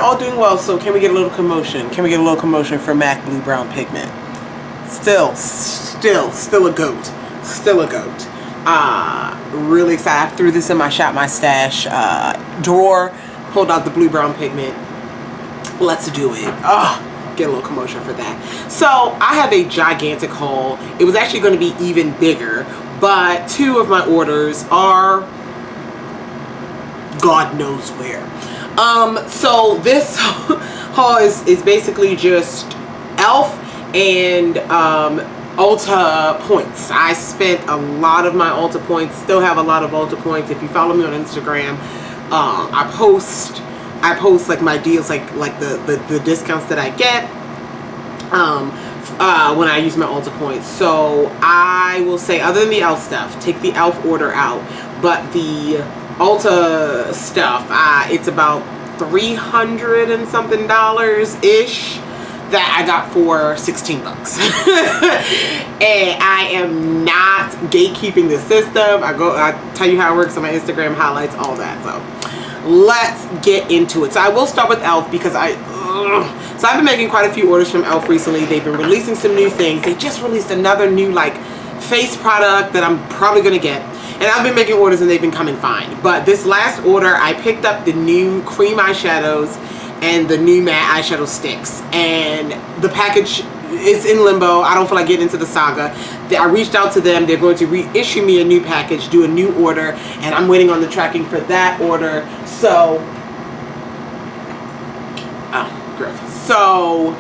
all doing well, so can we get a little commotion? Can we get a little commotion for MAC Blue Brown Pigment? Still a goat. Still a goat. Really excited. I threw this in my Shop My Stash drawer, pulled out the Blue Brown Pigment. Let's do it. Get a little commotion for that. So I have a gigantic haul. It was actually going to be even bigger, but 2 of my orders are God knows where. So this haul is basically just e.l.f. and Ulta points. I spent a lot of my Ulta points, still have a lot of Ulta points. If you follow me on Instagram, I post like my deals, like the discounts that I get when I use my Ulta points. So I will say, other than the e.l.f. stuff, take the e.l.f. order out, but the Ulta stuff, it's about $300 and something ish that I got for 16 bucks. And I am not gatekeeping the system. I tell you how it works on my Instagram highlights, all that. So let's get into it. So I will start with e.l.f. because so I've been making quite a few orders from e.l.f. recently. They've been releasing some new things. They just released another new like face product that I'm probably gonna get. And I've been making orders and they've been coming fine. But this last order, I picked up the new cream eyeshadows and the new matte eyeshadow sticks. And the package is in limbo. I don't feel like getting into the saga. I reached out to them. They're going to reissue me a new package, do a new order. And I'm waiting on the tracking for that order. So, so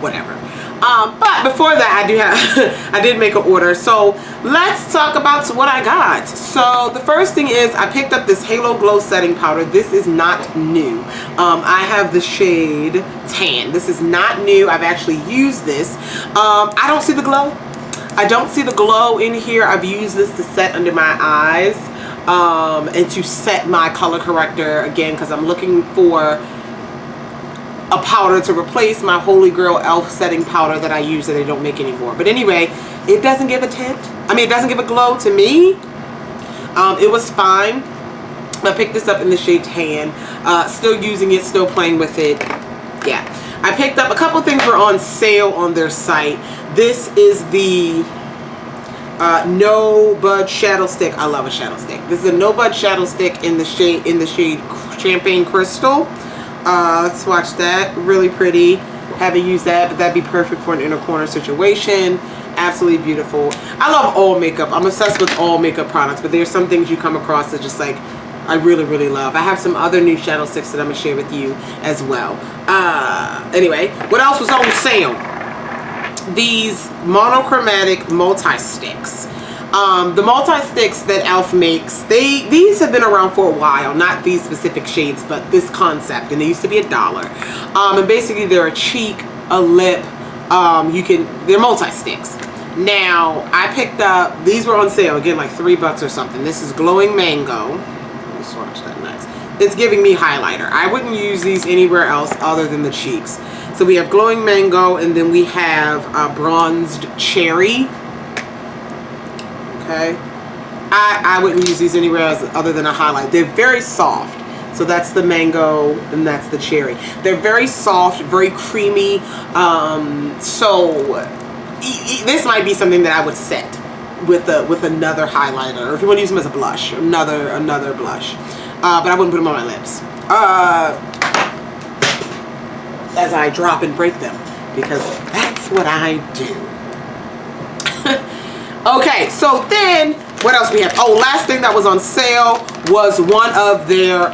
whatever. But before that, I did make an order. So let's talk about what I got. So the first thing is I picked up this Halo Glow setting powder. This is not new. I have the shade Tan. This is not new. I've actually used this. I don't see the glow. I don't see the glow in here. I've used this to set under my eyes and to set my color corrector again, because I'm looking for a powder to replace my Holy Grail e.l.f. setting powder that I use that they don't make anymore. But anyway, it doesn't give a tint. I mean, it doesn't give a glow to me. It was fine. I picked this up in the shade Tan. Still using it, still playing with it. Yeah. I picked up a couple things were on sale on their site. This is the No Bud Shadow Stick. I love a shadow stick. This is a No Bud Shadow Stick in the shade Champagne Crystal. Let's watch that. Really pretty. Haven't used that, but that'd be perfect for an inner corner situation. Absolutely beautiful. I love all makeup. I'm obsessed with all makeup products, but there's some things you come across that just like I really love. I have some other new shadow sticks that I'm gonna share with you as well. Anyway, what else was on sale? These Monochromatic Multi-Sticks. The multi-sticks that e.l.f. makes, these have been around for a while, not these specific shades, but this concept, and they used to be $1. And basically they're a cheek, a lip, they're multi-sticks. Now, I picked up, these were on sale, again, like $3 or something. This is Glowing Mango. Let's swatch that nice. It's giving me highlighter. I wouldn't use these anywhere else other than the cheeks. So we have Glowing Mango, and then we have Bronzed Cherry. Okay, I wouldn't use these anywhere else other than a highlight. They're very soft. So that's the mango and that's the cherry. They're very soft, very creamy. So this might be something that I would set with another highlighter, or if you want to use them as a blush, another blush. But I wouldn't put them on my lips. As I drop and break them, because that's what I do. Okay, so then what else we have? Oh, last thing that was on sale was one of their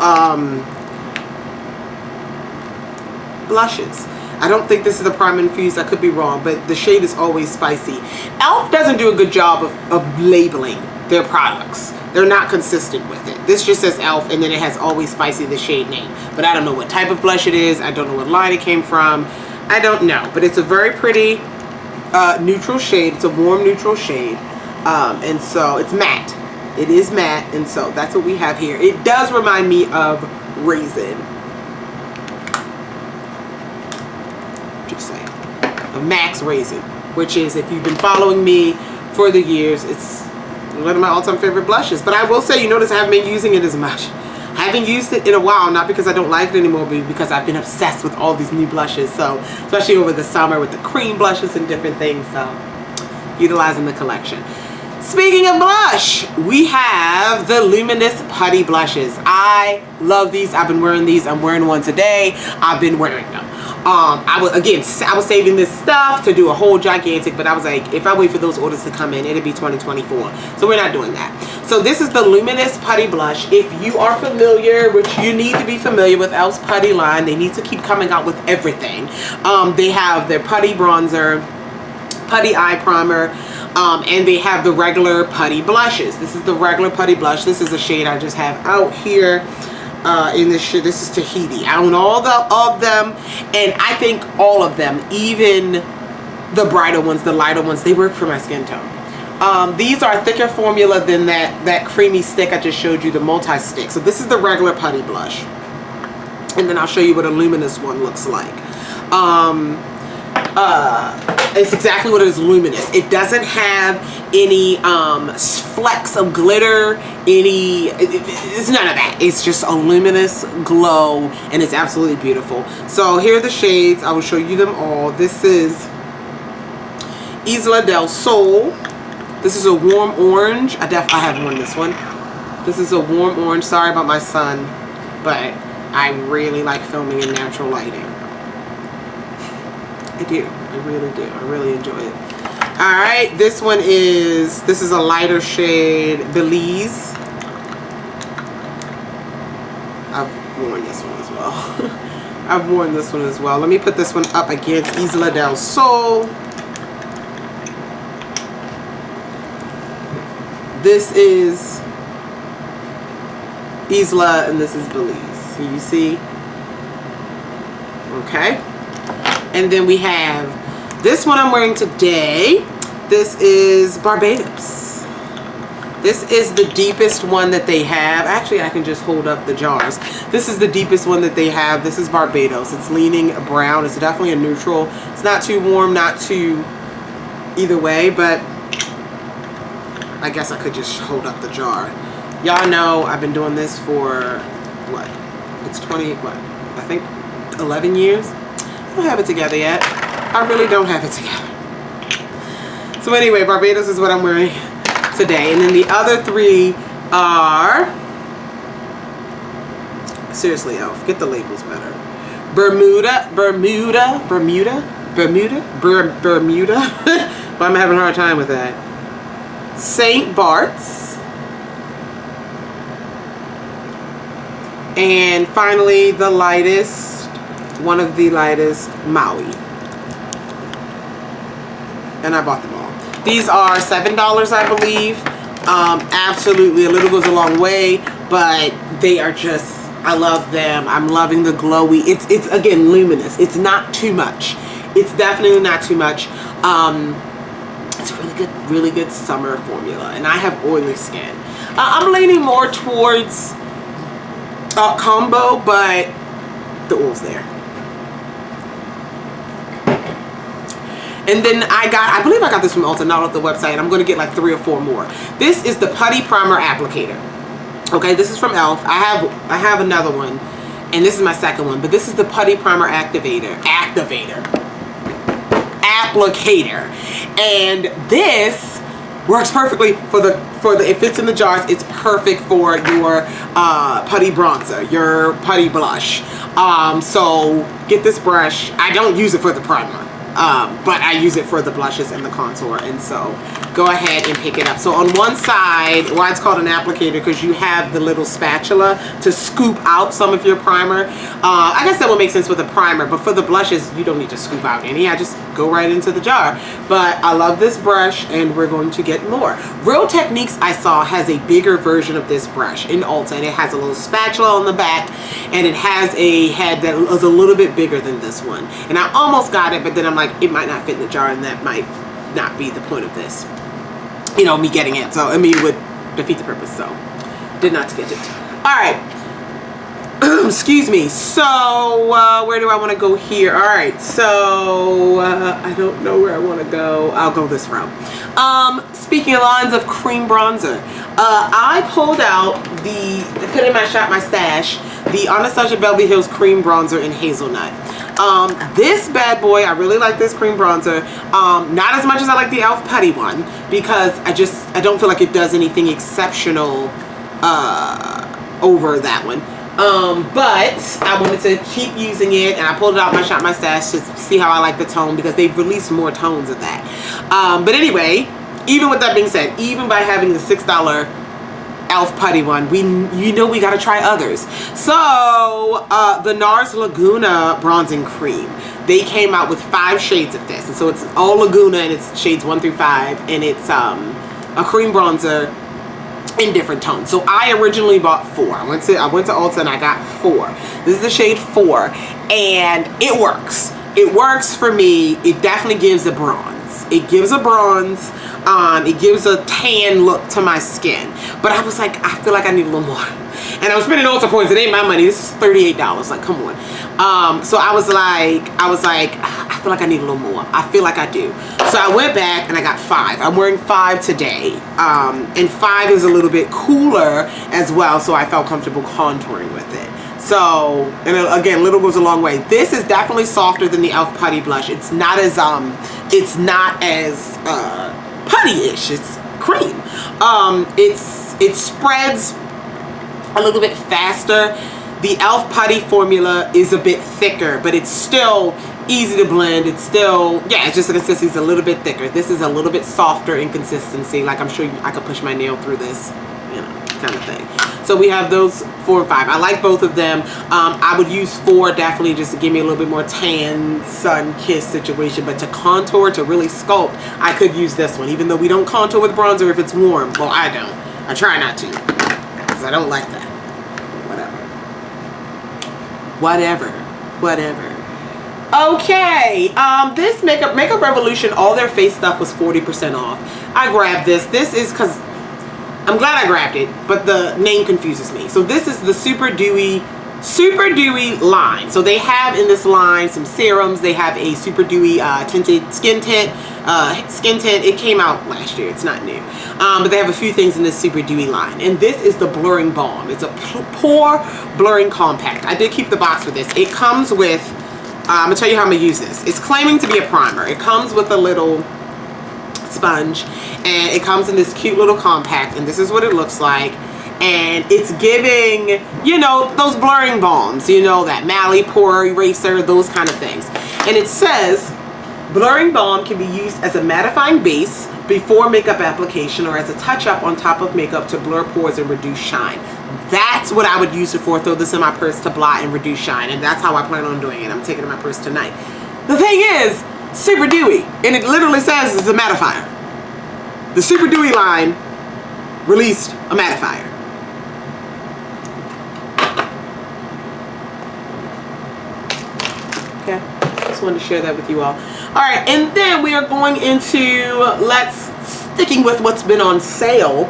blushes. I don't think this is the Prime Infused. I could be wrong, but the shade is Always Spicy. e.l.f. doesn't do a good job of labeling their products. They're not consistent with it. This just says e.l.f. and then it has Always Spicy, the shade name. But I don't know what type of blush it is. I don't know what line it came from. I don't know. But it's a very pretty neutral shade. It's a warm neutral shade. And so it's matte. It is matte. And so that's what we have here. It does remind me of Raisin. Just saying. Of Max Raisin. Which is, if you've been following me for the years, it's one of my all-time favorite blushes. But I will say, you notice I haven't been using it as much. Haven't used it in a while, not because I don't like it anymore, but because I've been obsessed with all these new blushes. So especially over the summer with the cream blushes and different things, so utilizing the collection. Speaking of blush, we have the Luminous Putty Blushes. I love these. I've been wearing these. I'm wearing one today. I've been wearing them. I was saving this stuff to do a whole gigantic, but I was like, if I wait for those orders to come in, it'll be 2024. So we're not doing that. So this is the Luminous Putty Blush. If you are familiar, which you need to be familiar with e.l.f.'s Putty line, they need to keep coming out with everything. They have their Putty Bronzer, Putty Eye Primer, and they have the regular Putty Blushes. This is the regular Putty Blush. This is a shade I just have out here. In this shit, this is Tahiti. I own all of them, and I think all of them, even the brighter ones, the lighter ones, they work for my skin tone. These are a thicker formula than that creamy stick I just showed you, the multi-stick. So this is the regular Putty Blush, and then I'll show you what a luminous one looks like. It's exactly what it is, luminous. It doesn't have any flecks of glitter, it's none of that. It's just a luminous glow, and it's absolutely beautiful. So here are the shades. I will show you them all. This is Isla Del Sol. This is a warm orange. I have worn this one. This is a warm orange. Sorry about my son, but I really like filming in natural lighting. I do. I really do. I really enjoy it. Alright, this is a lighter shade, Belize. I've worn this one as well. I've worn this one as well. Let me put this one up against Isla Del Sol. This is Isla and this is Belize. Can you see? Okay. And then we have this one I'm wearing today. This is Barbados. This is the deepest one that they have. Actually, I can just hold up the jars. This is the deepest one that they have. This is Barbados. It's leaning brown. It's definitely a neutral. It's not too warm, not too either way, but I guess I could just hold up the jar. Y'all know I've been doing this for what? It's 20, what? I think 11 years. I don't have it together yet. I really don't have it together. So anyway, Barbados is what I'm wearing today. And then the other three are, seriously, e.l.f., get the labels better. Bermuda. Well, I'm having a hard time with that. St. Bart's. And finally, the lightest, one of the lightest, Maui. And I bought them all. These are $7, I believe. Absolutely, a little goes a long way, but they are just, I love them. I'm loving the glowy. It's again luminous. It's not too much. It's definitely not too much. It's a really good summer formula, and I have oily skin. I'm leaning more towards combo, but the oil's there. And then I believe I got this from Ulta, not off the website. I'm going to get like 3 or 4 more. This is the Putty Primer Applicator. Okay, this is from e.l.f. I have another one, and this is my second one. But this is the Putty Primer Activator. Applicator. And this works perfectly for the it fits in the jars. It's perfect for your putty bronzer, your putty blush. So get this brush. I don't use it for the primer. But I use it for the blushes and the contour, and so go ahead and pick it up. So on one side, why it's called an applicator, because you have the little spatula to scoop out some of your primer. I guess that would make sense with a primer, but for the blushes, you don't need to scoop out any. I just go right into the jar. But I love this brush, and we're going to get more. Real Techniques, I saw, has a bigger version of this brush in Ulta, and it has a little spatula on the back, and it has a head that is a little bit bigger than this one. And I almost got it, but then I'm like, it might not fit in the jar, and that might not be the point of this, you know, me getting it. So I mean, it would defeat the purpose, so did not get it. All right. Excuse me. So where do I want to go here? All right, so I don't know where I want to go. I'll go this route. Speaking of lines of cream bronzer, I pulled out put in my stash, the Anastasia Beverly Hills Cream Bronzer in Hazelnut. This bad boy, I really like this cream bronzer. Not as much as I like the e.l.f. Putty one, because I don't feel like it does anything exceptional over that one. But I wanted to keep using it, and I pulled it out my stash to see how I like the tone, because they've released more tones of that. But anyway, even with that being said, even by having the $6 e.l.f. Putty one, we gotta try others. So the NARS Laguna bronzing cream, they came out with 5 shades of this, and so it's all Laguna, and it's shades 1 through 5, and it's a cream bronzer in different tones. So I originally bought 4. I went to Ulta and I got 4. This is the shade 4, and it works. It works for me. It definitely gives a bronze. It gives a bronze. It gives a tan look to my skin. But I was like, I feel like I need a little more. And I was spending Ulta points. It ain't my money. This is $38. Like, come on. So I was like, I feel like I need a little more. I feel like I do. So I went back and I got 5. I'm wearing 5 today. And 5 is a little bit cooler as well. So I felt comfortable contouring with it. So, and again, little goes a long way. This is definitely softer than the e.l.f. Putty Blush. It's not as putty-ish. It's cream. It spreads a little bit faster. The e.l.f. Putty formula is a bit thicker, but it's still easy to blend. It's still, yeah, it's just the consistency is a little bit thicker. This is a little bit softer in consistency. Like, I'm sure I could push my nail through this, kind of thing. So we have those 4 and 5. I like both of them. I would use 4 definitely just to give me a little bit more tan, sun-kissed situation. But to contour, to really sculpt, I could use this one. Even though we don't contour with bronzer if it's warm. Well, I don't. I try not to, because I don't like that. Whatever. Okay, this Makeup Revolution, all their face stuff was 40% off. I grabbed this. This is because I'm glad I grabbed it, but the name confuses me. So this is the Super Dewy line. So they have in this line some serums. They have a Super Dewy tinted skin tint. It came out last year. It's not new. But they have a few things in this Super Dewy line. And this is the Blurring Balm. It's a pore blurring compact. I did keep the box with this. It comes with, I'm going to tell you how I'm going to use this. It's claiming to be a primer. It comes with a little sponge, and it comes in this cute little compact, and this is what it looks like. And it's giving, those blurring balms, that Mally pore eraser, those kind of things. And it says blurring balm can be used as a mattifying base before makeup application, or as a touch-up on top of makeup to blur pores and reduce shine. That's what I would use it for. Throw this in my purse to blot and reduce shine, and that's how I plan on doing it. I'm taking it in my purse tonight. The thing is, Super Dewy, and it literally says it's a mattifier. The Super Dewy line released a mattifier. Okay, just wanted to share that with you all. All right, and then we are going into, sticking with what's been on sale.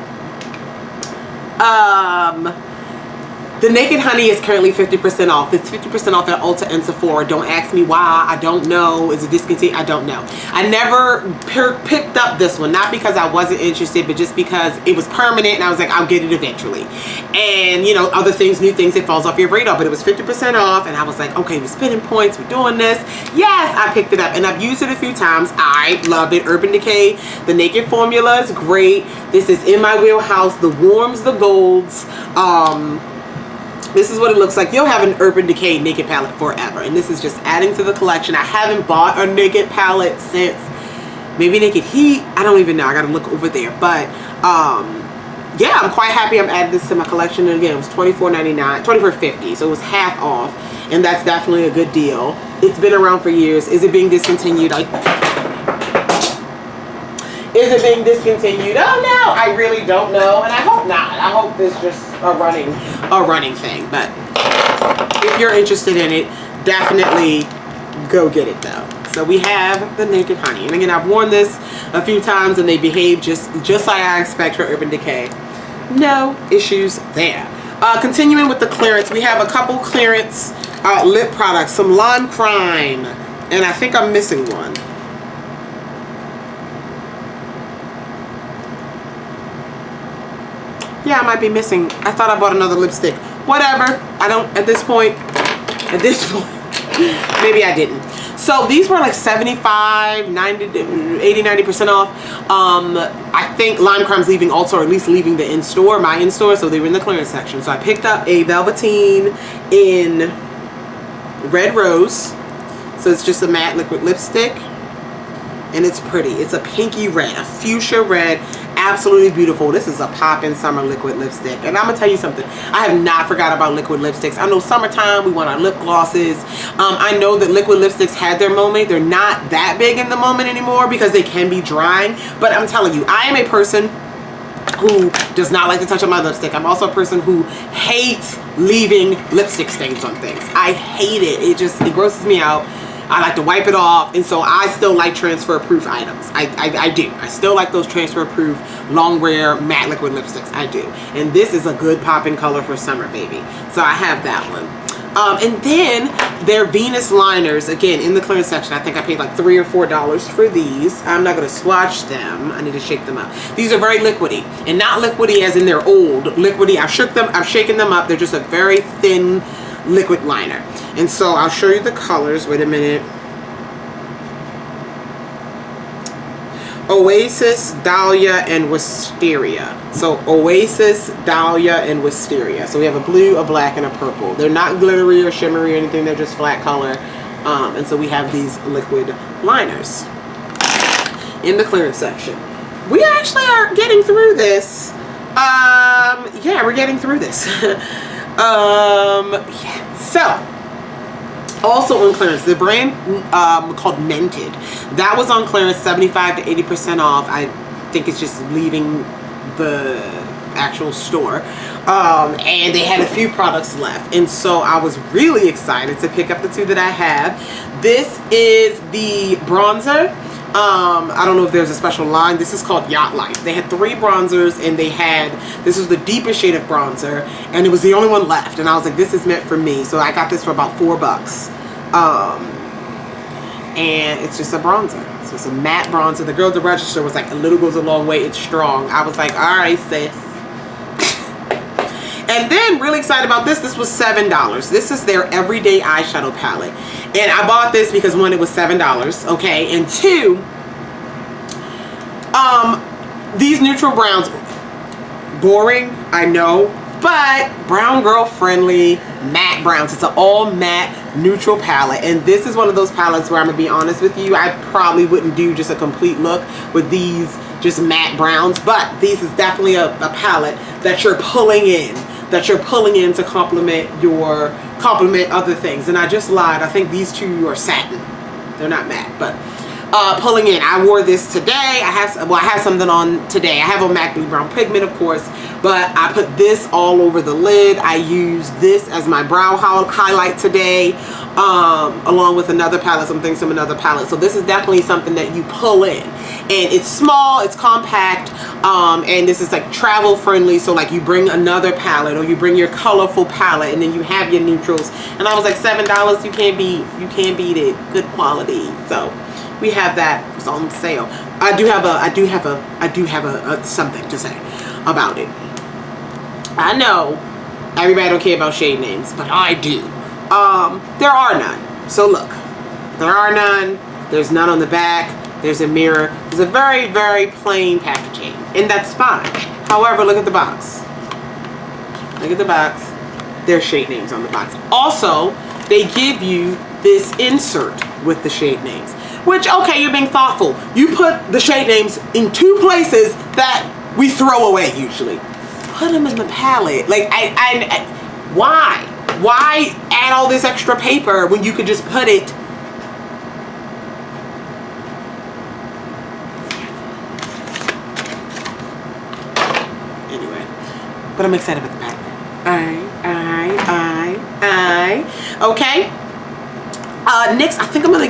The Naked Honey is currently 50% off. It's 50% off at Ulta and Sephora. Don't ask me why. I don't know. Is it discontinued? I don't know. I never picked up this one. Not because I wasn't interested, but just because it was permanent and I was like, I'll get it eventually. And, other things, new things, it falls off your radar. But it was 50% off, and I was like, okay, we're spending points. We're doing this. Yes, I picked it up, and I've used it a few times. I love it. Urban Decay. The Naked formula is great. This is in my wheelhouse. The warms, the golds. This is what it looks like. You'll have an Urban Decay Naked palette forever. And this is just adding to the collection. I haven't bought a Naked palette since maybe Naked Heat. I don't even know. I gotta look over there. But yeah, I'm quite happy I'm adding this to my collection. And again, it was $24.99, $24.50. So it was half off. And that's definitely a good deal. It's been around for years. Is it being discontinued? Is it being discontinued? Oh no, I really don't know, and I hope not. I hope this is just a running thing. But if you're interested in it, definitely go get it though. So we have the Naked Honey, and again, I've worn this a few times, and they behave just like I expect for Urban Decay. No issues there. Continuing with the clearance, we have a couple clearance lip products, some Lime Crime, and I think I'm missing one. Yeah, I might be missing. I thought I bought another lipstick. Whatever. I don't, at this point, maybe I didn't. So these were like 75, 90, 80, 90% off. I think Lime Crime's leaving also, or at least leaving the in-store, my in-store, so they were in the clearance section. So I picked up a Velveteen in Red Rose. So it's just a matte liquid lipstick. And it's pretty. It's a pinky red, a fuchsia red. Absolutely beautiful. This is a poppin' summer liquid lipstick. And I'm gonna tell you something, I have not forgot about liquid lipsticks. I know summertime, we want our lip glosses. I know that liquid lipsticks had their moment. They're not that big in the moment anymore because they can be drying. But I'm telling you, I am a person who does not like to touch up my lipstick. I'm also a person who hates leaving lipstick stains on things. I hate it. It grosses me out. I like to wipe it off, and so I still like transfer proof items. I do. I still like those transfer proof long wear matte liquid lipsticks. I do. And this is a good popping color for summer, baby. So I have that one. And then their Venus liners, again in the clearance section. I think I paid like $3 or $4 for these. I'm not going to swatch them. I need to shake them up. These are very liquidy, and not liquidy as in they're old. Liquidy. I've shaken them up. They're just a very thin liquid liner. And so I'll show you the colors. Wait a minute. Oasis, Dahlia, and Wisteria. So Oasis, Dahlia, and Wisteria. So we have a blue, a black, and a purple. They're not glittery or shimmery or anything. They're just flat color. And so we have these liquid liners in the clearance section. We actually are getting through this. Yeah, we're getting through this. Yeah. So also on clearance, the brand called Mented, that was on clearance, 75 to 80% off. I think it's just leaving the actual store, and they had a few products left, and so I was really excited to pick up the two that I have. This is the bronzer. I don't know if there's a special line. This is called Yacht Life. They had 3 bronzers, and they had, this was the deepest shade of bronzer, and it was the only one left, and I was like, this is meant for me. So I got this for about $4. And it's just a bronzer. So it's a matte bronzer. The girl at the register was like, a little goes a long way, it's strong. I was like, all right, sis. And then really excited about this. This was $7. This is their everyday eyeshadow palette. And I bought this because 1, it was $7, okay? And 2, these neutral browns, boring, I know, but brown girl friendly matte browns. It's an all matte neutral palette, and this is one of those palettes where I'm gonna be honest with you, I probably wouldn't do just a complete look with these just matte browns, but this is definitely a palette that you're pulling in, to complement other things. And I just lied, I think these two are satin, they're not matte, but pulling in. I wore this today. I have something on today. I have on MAC Blue Brown Pigment, of course, but I put this all over the lid. I used this as my brow highlight today, along with another palette, some another palette. So this is definitely something that you pull in, and it's small, it's compact, and this is like travel friendly. So like you bring another palette, or you bring your colorful palette, and then you have your neutrals. And I was like, $7, you can't beat it. Good quality. So we have that. It's on sale. I do have something to say about it. I know everybody don't care about shade names, but I do. There are none. So look, there are none. There's none on the back. There's a mirror. There's a very, very plain packaging, and that's fine. However, look at the box. Look at the box. There's shade names on the box. Also, they give you this insert with the shade names. Which, okay, you're being thoughtful. You put the shade names in 2 places that we throw away usually. Put them in the palette. Like, why? Why add all this extra paper when you could just put it? Anyway, but I'm excited about the palette. Okay. Next, I think I'm gonna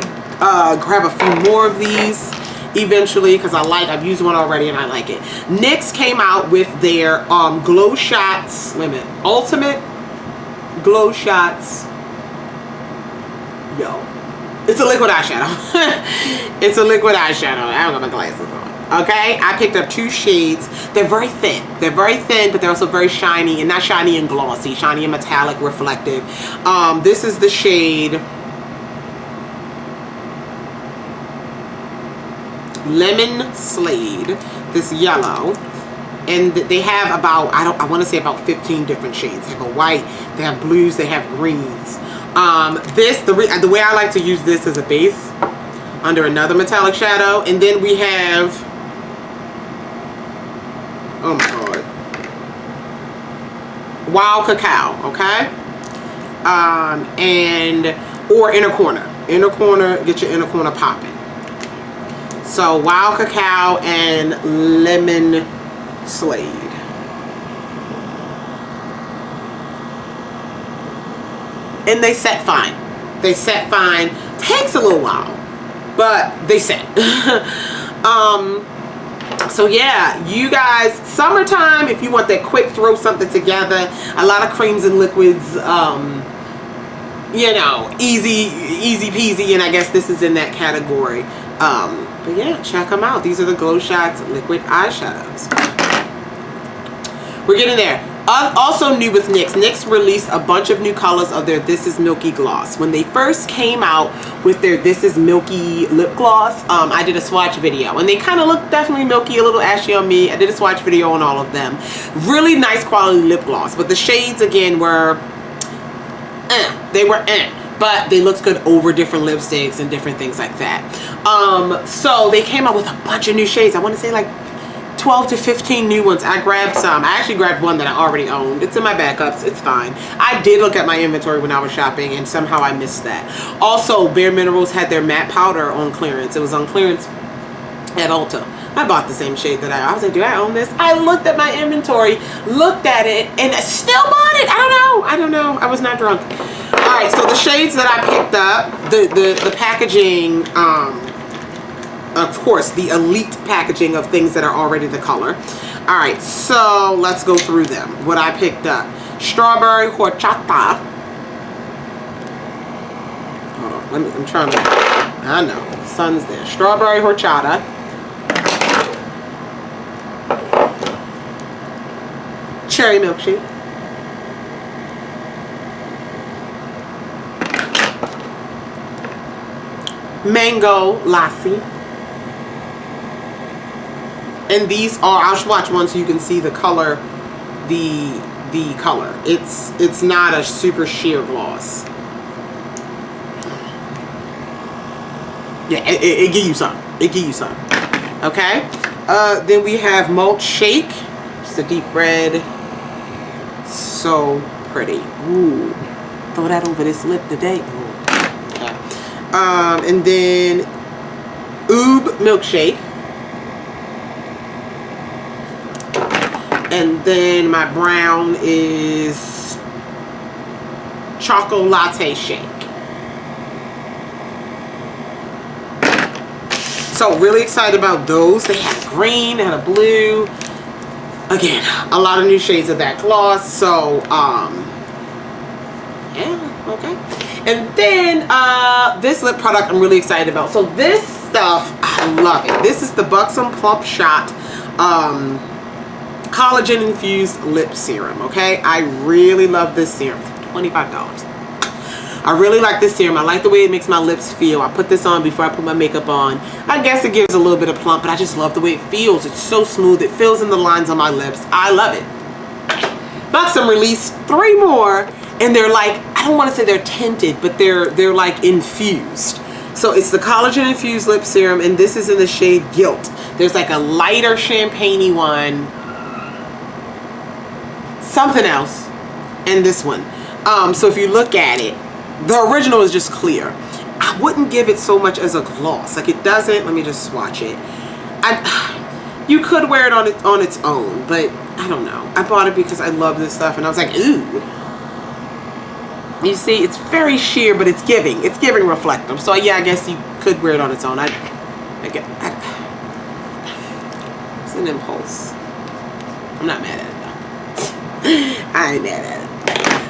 grab a few more of these eventually, because I've used one already and I like it. NYX came out with their Glow Shots, wait a minute, Ultimate Glow Shots. Yo, it's a liquid eyeshadow. It's a liquid eyeshadow. I don't got my glasses on. Okay, I picked up 2 shades. They're very thin. They're very thin, but they're also very shiny, and not shiny and glossy, shiny and metallic, reflective. This is the shade Lemon Slade, this yellow. And they have about, I want to say about 15 different shades. They have a white, they have blues, they have greens. The way I like to use this as a base under another metallic shadow. And then we have, oh my god, Wild Cacao, okay? Or Inner Corner. Inner Corner, get your inner corner popping. So Wild Cacao and Lemon Slade. And they set fine. They set fine. Takes a little while, but they set. So yeah, you guys, summertime, if you want that quick throw something together, a lot of creams and liquids, you know, easy peasy, and I guess this is in that category. But yeah, check them out. These are the Glow Shots liquid eyeshadows. We're getting there. Also new with NYX. NYX released a bunch of new colors of their This Is Milky Gloss. When they first came out with their This Is Milky lip gloss, I did a swatch video. And they kind of look definitely milky, a little ashy on me. I did a swatch video on all of them. Really nice quality lip gloss. But the shades, again, were but they looked good over different lipsticks and different things like that. So they came out with a bunch of new shades. I want to say like 12 to 15 new ones. I grabbed some. I actually grabbed one that I already owned. It's in my backups. It's fine. I did look at my inventory when I was shopping, and somehow I missed that. Also, Bare Minerals had their matte powder on clearance. It was on clearance at Ulta. I bought the same shade that I was like, do I own this? I looked at my inventory, looked at it, and I still bought it. I don't know. I was not drunk. Alright, so the shades that I picked up, the packaging, of course, the elite packaging of things that are already the color. Alright, so let's go through them. What I picked up. Strawberry Horchata. Hold on, I'm trying to, I know, the sun's there. Strawberry Horchata. Cherry Milkshake. Mango Lassi. And these are, I'll swatch one so you can see the color, the color. It's not a super sheer gloss. Yeah, it give you some. It give you some. Okay. Then we have Malt Shake. Just a deep red. So pretty. Ooh. Throw that over this lip today. Ooh. Okay. And then Oob Milkshake. And then my brown is Choco Latte Shake. So really excited about those. They had a green, they had a blue. Again, a lot of new shades of that gloss. So, yeah, okay. And then this lip product I'm really excited about. So this stuff, I love it. This is the Buxom Plump Shot Collagen Infused Lip Serum, okay? I really love this serum. It's $25. I really like this serum. I like the way it makes my lips feel. I put this on before I put my makeup on. I guess it gives a little bit of plump, but I just love the way it feels. It's so smooth. It fills in the lines on my lips. I love it. Buxom released 3 more, and they're like, I don't want to say they're tinted, but they're like infused. So it's the Collagen Infused Lip Serum, and this is in the shade Guilt. There's like a lighter champagne-y one, something else, and this one. So if you look at it, the original is just clear. I wouldn't give it so much as a gloss. Like it doesn't, let me just swatch it. You could wear it on its own, but I don't know. I bought it because I love this stuff, and I was like, ooh. You see, it's very sheer, but it's giving reflective. So yeah, I guess you could wear it on its own. It's an impulse. I'm not mad at it though. I ain't mad at it.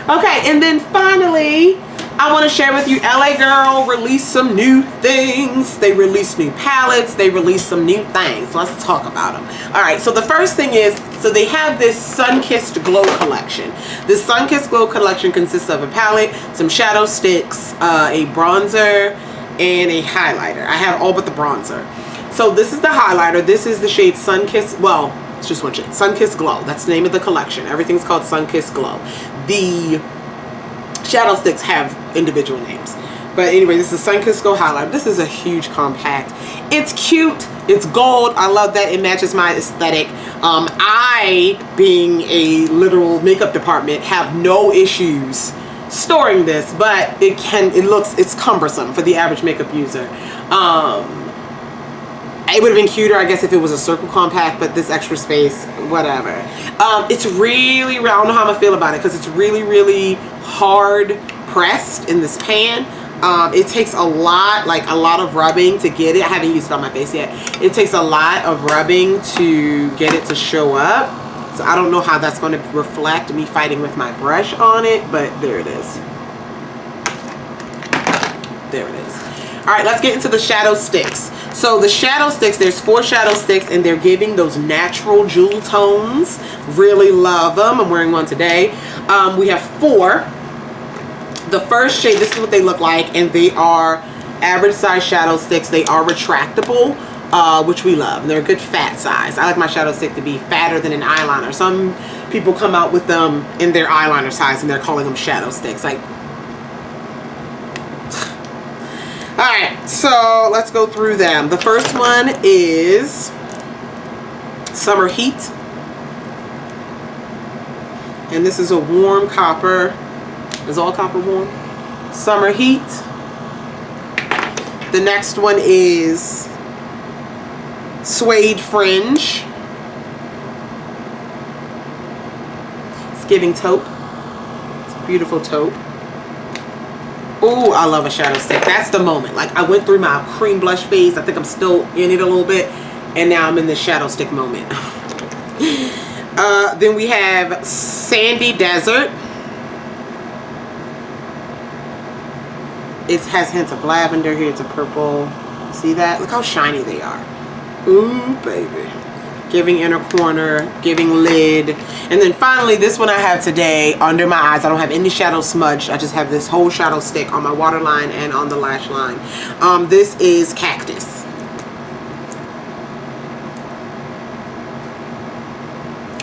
Okay, and then finally, I want to share with you, LA Girl released some new things. They released new palettes. They released some new things. Let's talk about them. All right, so the first thing is, so they have this Sunkissed Glow collection. This Sunkissed Glow collection consists of a palette, some shadow sticks, a bronzer, and a highlighter. I have all but the bronzer. So this is the highlighter. This is the shade Sunkissed, well, it's just one shade, Sunkissed Glow. That's the name of the collection. Everything's called Sunkissed Glow. The shadow sticks have individual names. But anyway, this is Sunkissed Glow highlighter. This is a huge compact. It's cute. It's gold. I love that. It matches my aesthetic. I, being a literal makeup department, have no issues storing this, but it's cumbersome for the average makeup user. It would have been cuter, I guess, if it was a circle compact, but this extra space, whatever. It's really, I don't know how I'm gonna feel about it, because it's really, really hard pressed in this pan. It takes a lot of rubbing to get it. I haven't used it on my face yet. It takes a lot of rubbing to get it to show up. So I don't know how that's going to reflect me fighting with my brush on it, but there it is. There it is. All right, let's get into the shadow sticks. So the shadow sticks, there's 4 shadow sticks, and they're giving those natural jewel tones. Really love them. I'm wearing one today. We have 4. The first shade, this is what they look like, and they are average size shadow sticks. They are retractable, which we love. And they're a good fat size. I like my shadow stick to be fatter than an eyeliner. Some people come out with them in their eyeliner size, and they're calling them shadow sticks. Like, alright, so let's go through them. The first one is Summer Heat. And this is a warm copper. Is all copper warm? Summer Heat. The next one is Suede Fringe. It's giving taupe. It's a beautiful taupe. Oh, I love a shadow stick. That's the moment. Like, I went through my cream blush phase. I think I'm still in it a little bit. And now I'm in the shadow stick moment. Then we have Sandy Desert. It has hints of lavender here. It's a purple. See that? Look how shiny they are. Ooh, baby. Giving inner corner, giving lid. And then finally, this one I have today under my eyes. I don't have any shadow smudged. I just have this whole shadow stick on my waterline and on the lash line. This is Cactus.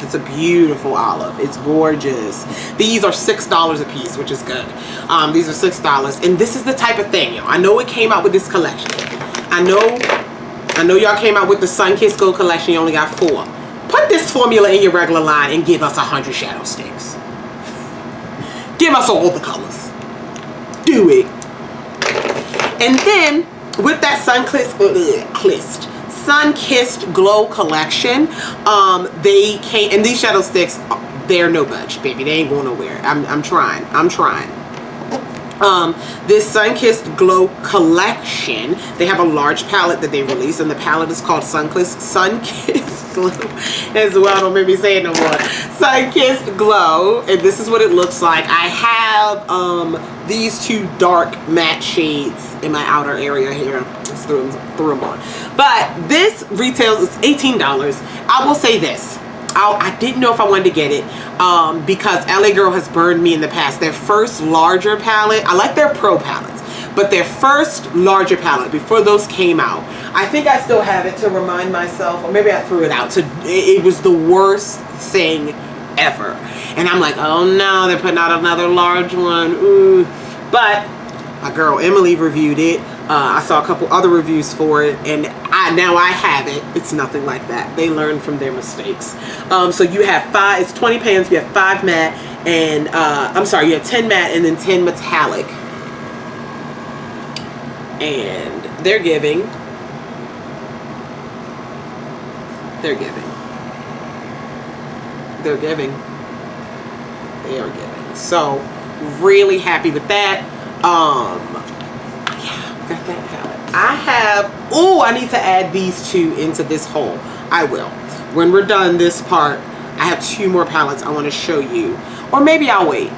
It's a beautiful olive. It's gorgeous. These are $6 a piece, which is good. These are $6. And this is the type of thing, yo. I know it came out with this collection. I know y'all came out with the Sunkissed Glow collection. You only got 4. Put this formula in your regular line and give us 100 shadow sticks. Give us all the colors. Do it. And then with that Sunkissed Glow collection, they came, and these shadow sticks, they're no budge, baby. They ain't going nowhere. I'm trying. This Sunkissed Glow collection, they have a large palette that they released, and the palette is called Sunkissed Glow as well. Don't make me say it no more. Sunkissed Glow, and this is what it looks like. I have these 2 dark matte shades in my outer area here. Just threw them on. But this retails is $18. I will say this. I didn't know if I wanted to get it because LA Girl has burned me in the past. Their first larger palette, I like their Pro palettes, but their first larger palette, before those came out, I think I still have it to remind myself, or maybe I threw it out. It was the worst thing ever. And I'm like, oh no, they're putting out another large one. Ooh. But my girl Emily reviewed it. I saw a couple other reviews for it, and now I have it. It's nothing like that. They learn from their mistakes. So you have 5, it's 20 pans, you have 5 matte, and I'm sorry, you have 10 matte and then 10 metallic. And they're giving. They are giving. So really happy with that. Got that palette. I have, I need to add these 2 into this haul. I will. When we're done this part, I have 2 more palettes I want to show you. Or maybe I'll wait.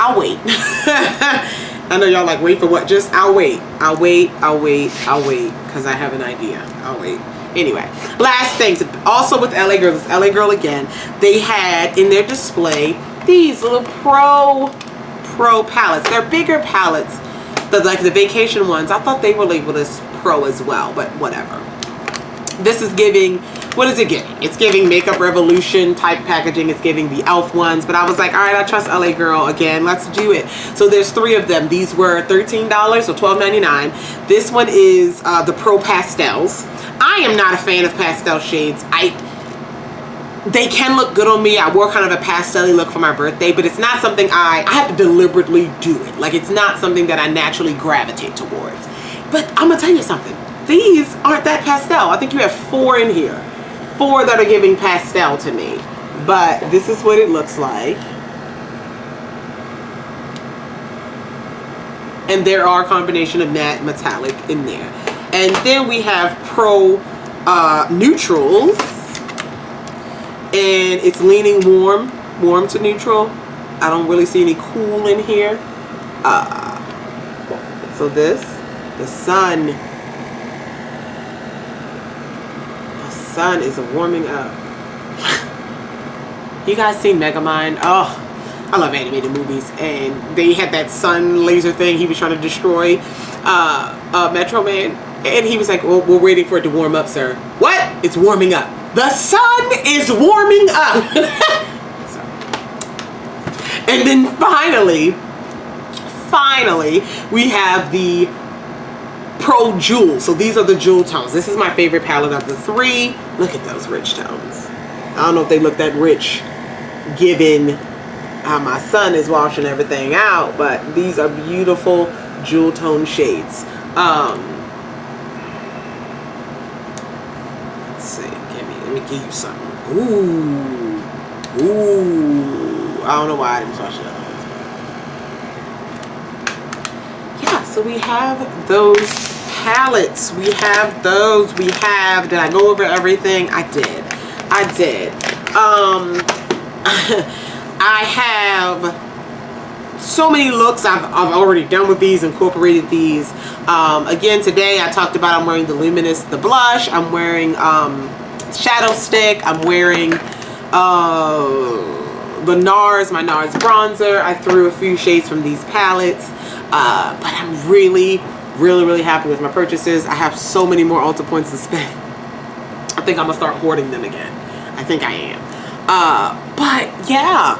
I'll wait. I know y'all like, wait for what? Just, I'll wait. I'll wait, because I have an idea. I'll wait. Anyway, last things. Also with LA Girl, this LA Girl again, they had in their display these little pro palettes. They're bigger palettes, like the vacation ones. I thought they were labeled as pro as well, but whatever. This is giving, what is it giving? It's giving Makeup Revolution type packaging. It's giving the e.l.f. ones, but I was like, all right, I trust LA Girl again. Let's do it. So there's 3 of them. These were $13, so $12.99. This one is the Pro Pastels. I am not a fan of pastel shades. They can look good on me. I wore kind of a pastel-y look for my birthday, but it's not something I have to deliberately do it. Like, it's not something that I naturally gravitate towards. But I'm gonna tell you something. These aren't that pastel. I think you have 4 in here. 4 that are giving pastel to me. But this is what it looks like. And there are a combination of matte metallic in there. And then we have Pro Neutrals. And it's leaning warm to neutral. I don't really see any cool in here. So this, the sun is warming up. You guys seen Megamind? Oh, I love animated movies, and they had that sun laser thing he was trying to destroy Metro Man, and he was like, well, we're waiting for it to warm up, sir. What? It's warming up. The sun is warming up. And then finally, we have the Pro Jewel. So these are the jewel tones. This is my favorite palette of the 3. Look at those rich tones. I don't know if they look that rich given how my son is washing everything out, but these are beautiful jewel tone shades. Let's see. Let me give you something. Ooh. I don't know why I didn't touch it. Yeah, so we have those palettes. We have those. Did I go over everything? I did. I have so many looks I've already done with these, incorporated these. Again, today I talked about I'm wearing the Luminous, the blush. I'm wearing shadow stick. I'm wearing the NARS, my NARS bronzer. I threw a few shades from these palettes, but I'm really happy with my purchases. I have so many more Ulta points to spend. I think I'm gonna start hoarding them again. I think I am. But yeah,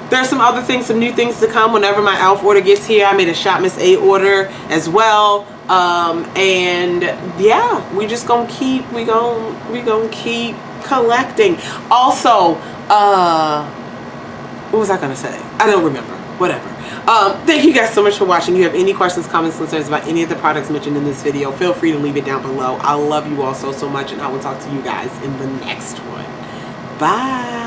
there's some other things, some new things to come whenever my e.l.f. order gets here. I made a Shop Miss A order as well. And yeah, we just gonna keep, we gonna keep collecting. Also, what was I gonna say? I don't remember. Whatever. Thank you guys so much for watching. If you have any questions, comments, concerns about any of the products mentioned in this video, feel free to leave it down below. I love you all so much, and I will talk to you guys in the next one. Bye.